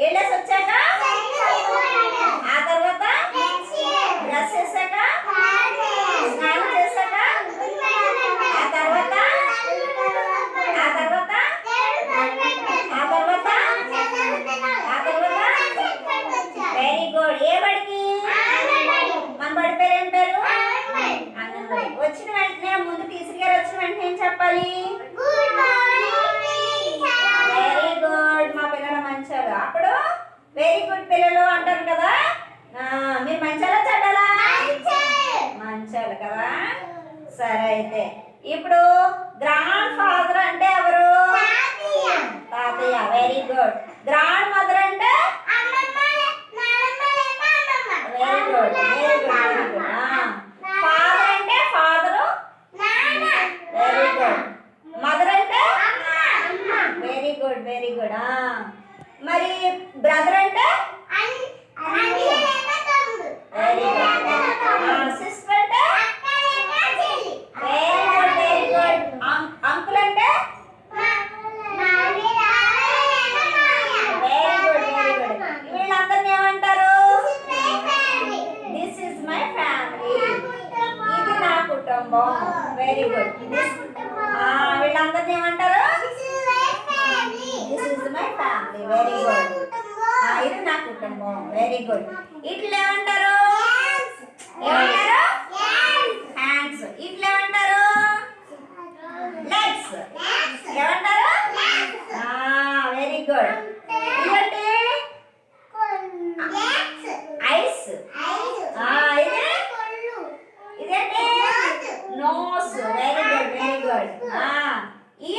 ఏళ్ళేసి వచ్చాక ఆ తర్వాత డ్రెస్ వేసాక స్నానం చేశాక ఆ తర్వాత ఆ తర్వాత ఆ తర్వాత ఆ తర్వాత వెరీ గుడ్. ఏ బడికి? మన బడి పేరు ఏం పేరు? అంగన్వాడి. వచ్చిన వెంటనే ముందు టీచర్ గారు వచ్చిన వెంటనే ఏం చెప్పాలి? Very good. మా పిల్లలు మంచోళ్ళు. అప్పుడు వెరీ గుడ్ పిల్లలు అంటారు కదా. మీరు మంచోళ్ళా చెడ్డలా? మంచోళ్ళు కదా. సరే అయితే ఇప్పుడు గ్రాండ్ ఫాదర్ అంటే ఎవరు? తాతయ్య. Very good. గ్రాండ్ మదర్ అంటే? Very good very good very good. Father అంటే? ఫాదరు. Very good. మదర్ అంటే? Very good very good. మరి బ్రదర్ అంటే? Very good. సిస్టర్ అంటే? Very good very good. Uncle అంటే? Very good very good. వీళ్ళందరినీ ఏమంటారు? This is my family. ఇది నా కుటుంబం. Very good. వీళ్ళందరినీ ఏమంటారు? This is my family. Very good. ఇది నా కుటుంబం. Very good. ఇట్లా ఏమంటారు? ఏమంటారు? హ్యాండ్స్. ఇట్లా ఏమంటారు? లెగ్స్. ఏమంటారు? Very good. ఇదేంటి? ఐస్. ఇదేంటి? Nose. Very good very good. ఈ